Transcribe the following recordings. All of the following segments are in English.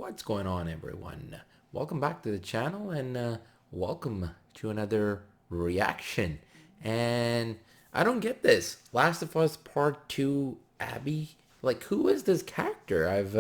What's going on, everyone? Welcome back to the channel and welcome to another reaction. And I don't get this. Last of Us Part 2 Abby? Like, who is this character? I've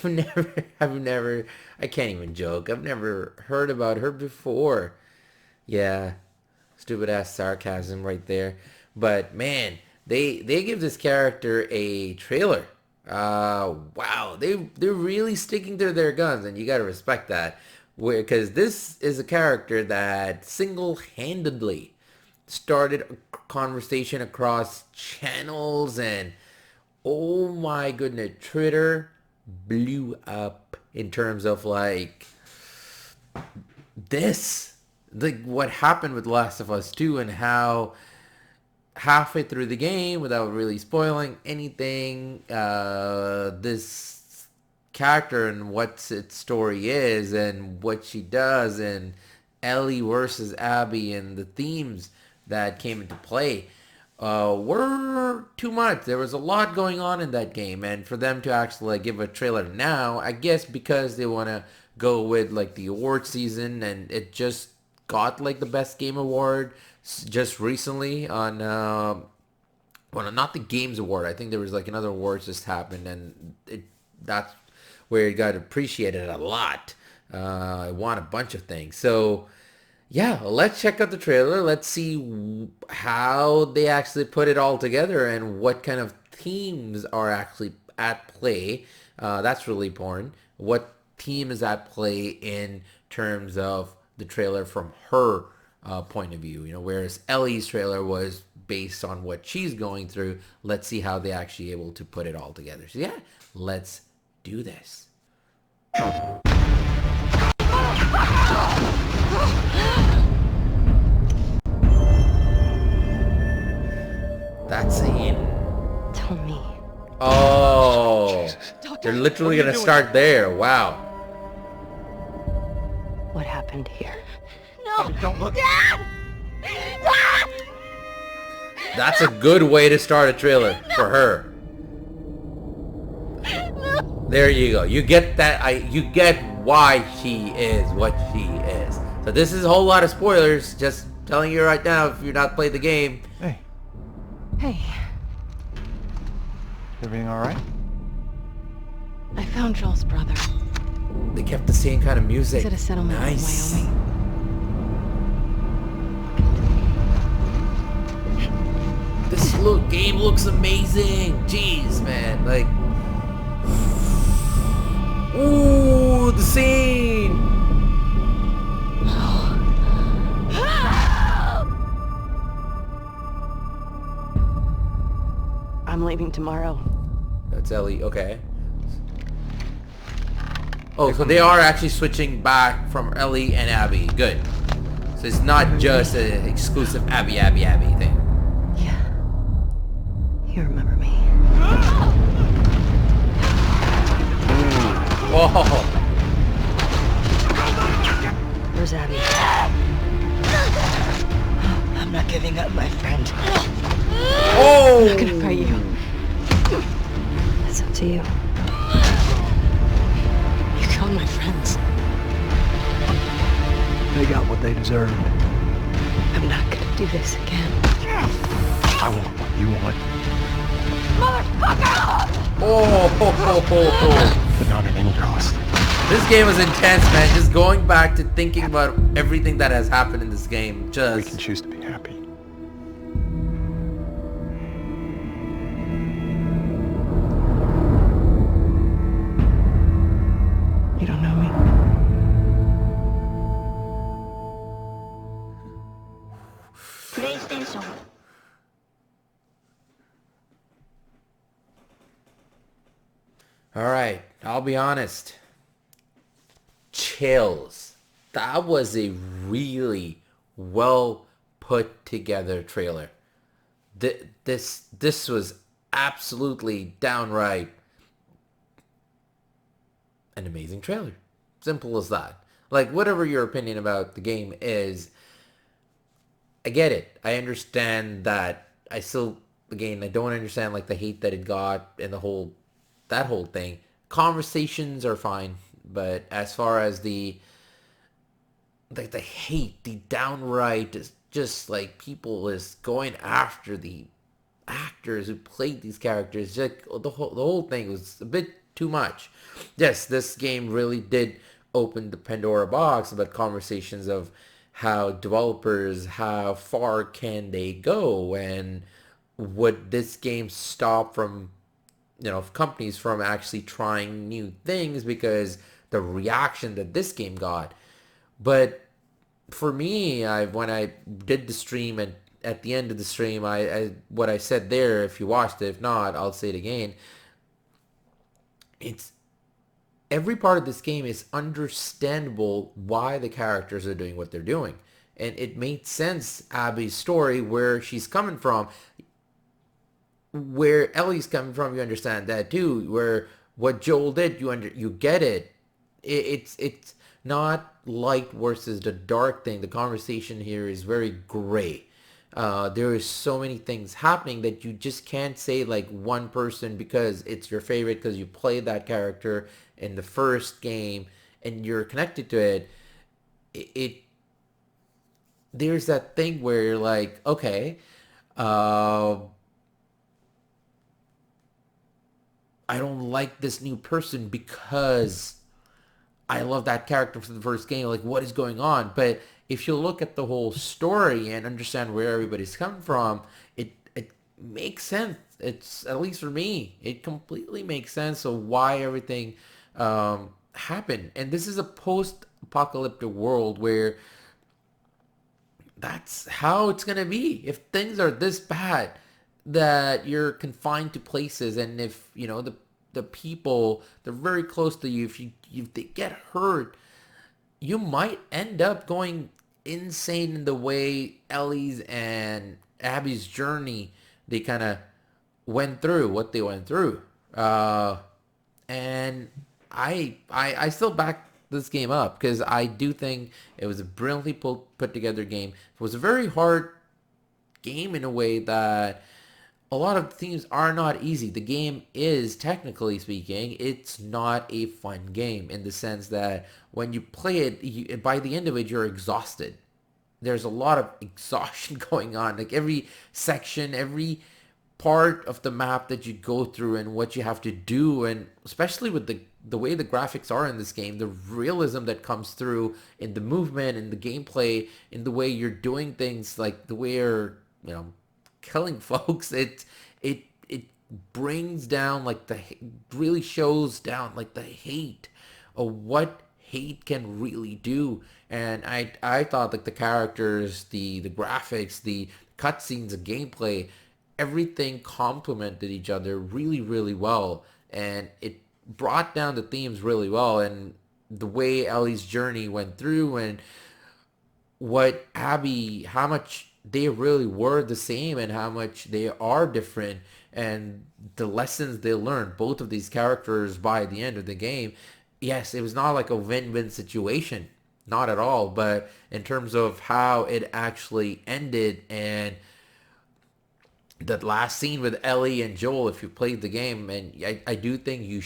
never, I can't even joke. I've never heard about her before. Yeah, stupid ass sarcasm right there. But man, they give this character a trailer. Wow, they're really sticking to their guns, and you gotta respect that. Because this is a character that single-handedly started a conversation across channels, and oh my goodness, Twitter blew up in terms of like this, like what happened with Last of Us 2 and how halfway through the game, without really spoiling anything, this character and what its story is and what she does, and Ellie versus Abby and the themes that came into play were too much. There was a lot going on in that game, and for them to actually like give a trailer now, I guess because they want to go with like the award season, and it just got like the best game award just recently on well, not the games award. I think there was like another award just happened, and that's where it got appreciated a lot. It won a bunch of things. So yeah, let's check out the trailer. Let's see how they actually put it all together and what kind of themes are actually at play. That's really important. What theme is at play in terms of the trailer from her point of view? You know, whereas Ellie's trailer was based on what she's going through. Let's see how they actually able to put it all together. So yeah, let's do this. That scene. Tell me. Oh, they're literally gonna start there. Wow. What happened here? No! Don't look! Dad! Dad! That's a good way to start a trailer for her. No! There you go. You get that. You get why she is what she is. So this is a whole lot of spoilers. Just telling you right now, if you're not played the game. Hey, Hey, everything all right? I found Joel's brother. They kept the same kind of music. He's at a settlement Nice. in Wyoming. This game looks amazing. Jeez, man. Like, ooh, the scene. I'm leaving tomorrow. That's Ellie. Okay. Oh, so they are actually switching back from Ellie and Abby. Good. So it's not just an exclusive Abby thing. Yeah. You remember me. Oh. Where's Abby? I'm not giving up, my friend. Oh. I'm not gonna fight you. It's up to you. You killed my friends. They got what they deserved. I'm not gonna do this again. I want what you want, Oh. but not at any cost. This game was intense, man. Just going back to thinking about everything that has happened in this game. We can Just choose to be happy. You don't know me. PlayStation. all right. I'll be honest. Chills. That was a really well put together trailer. This was absolutely downright an amazing trailer. Simple as that. Like, whatever your opinion about the game is, I get it. I understand that. I still, again, I don't understand like the hate that it got and that whole thing. conversations are fine, but as far as the hate, the downright just like people is going after the actors who played these characters, like the whole thing was a bit too much. Yes, this game really did open the Pandora box about conversations of how developers, how far can they go, and would this game stop from companies from actually trying new things because the reaction that this game got. But for me, when I did the stream, and at the end of the stream, I what I said there, if you watched it, if not, I'll say it again. It's every part of this game is understandable why the characters are doing what they're doing. And it made sense, Abby's story, where she's coming from, where Ellie's coming from, you understand that too. Where what Joel did, you get it. It's not light versus the dark thing. The conversation here is very gray. There is so many things happening that you just can't say like one person because it's your favorite because you played that character in the first game and you're connected to it. It there's that thing where you're like, okay, uh, I don't like this new person because I love that character from the first game. Like, what is going on? But if you look at the whole story and understand where everybody's coming from, it makes sense. It's, at least for me, it completely makes sense of why everything happened. And this is a post-apocalyptic world where that's how it's gonna be. If things are this bad that you're confined to places, and if the people they're very close to you, if they get hurt, you might end up going insane in the way Ellie's and Abby's journey they kind of went through what they went through. And I still back this game up because I do think it was a brilliantly put together game. It was a very hard game in a way that a lot of themes are not easy. The game is, technically speaking, it's not a fun game in the sense that when you play it, by the end of it, you're exhausted. There's a lot of exhaustion going on. Like every section, every part of the map that you go through and what you have to do, and especially with the way the graphics are in this game, the realism that comes through in the movement, in the gameplay, in the way you're doing things, like the way you're, killing folks, it brings down like really shows down like the hate of what hate can really do. And I thought like the characters, the graphics, the cutscenes, the gameplay, everything complemented each other really, really well, and it brought down the themes really well. And the way Ellie's journey went through, and what Abby, how much they really were the same and how much they are different, and the lessons they learned, both of these characters by the end of the game. Yes, it was not like a win-win situation, not at all, but in terms of how it actually ended, and that last scene with Ellie and Joel, if you played the game, and I do think you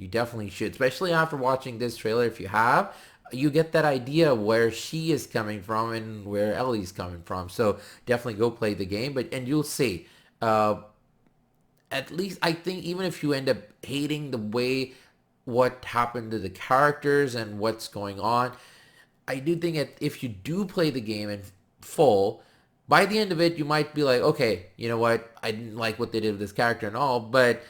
definitely should, especially after watching this trailer. If you have, you get that idea where she is coming from and where Ellie's coming from. So definitely go play the game, and you'll see. At least I think even if you end up hating the way what happened to the characters and what's going on, I do think that if you do play the game in full, by the end of it, you might be like, okay, you know what? I didn't like what they did with this character and all, but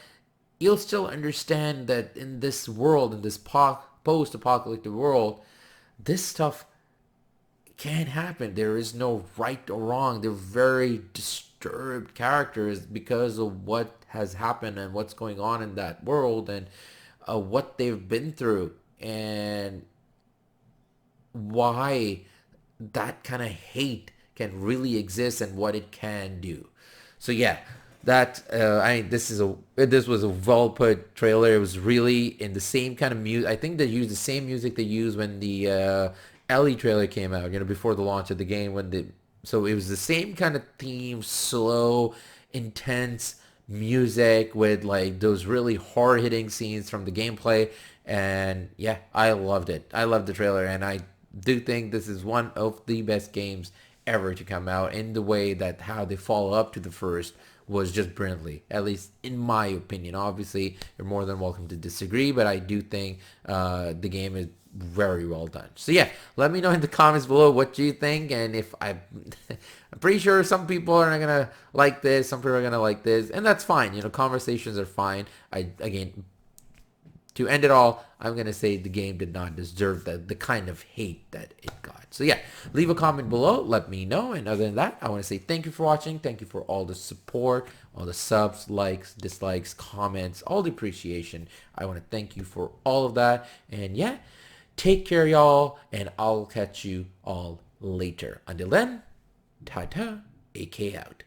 you'll still understand that in this world, in this post-apocalyptic world, this stuff can't happen. There is no right or wrong. They're very disturbed characters because of what has happened and what's going on in that world, and what they've been through, and why that kind of hate can really exist and what it can do. So yeah, that this was a well put trailer. It was really in the same kind of music. I think they used the same music they used when the Ellie trailer came out, before the launch of the game. So it was the same kind of theme, slow, intense music, with like those really hard-hitting scenes from the gameplay. And yeah, I loved it. I loved the trailer, and I do think this is one of the best games ever to come out, in the way that how they follow up to the first was just brilliantly, at least in my opinion. Obviously, you're more than welcome to disagree, but I do think the game is very well done. So yeah, let me know in the comments below what you think, and if I'm pretty sure some people are not gonna like this, some people are gonna like this, and that's fine. You know, conversations are fine. Again, to end it all, I'm going to say the game did not deserve the kind of hate that it got. So yeah, leave a comment below. Let me know. And other than that, I want to say thank you for watching. Thank you for all the support, all the subs, likes, dislikes, comments, all the appreciation. I want to thank you for all of that. And yeah, take care, y'all. And I'll catch you all later. Until then, ta-ta, AK out.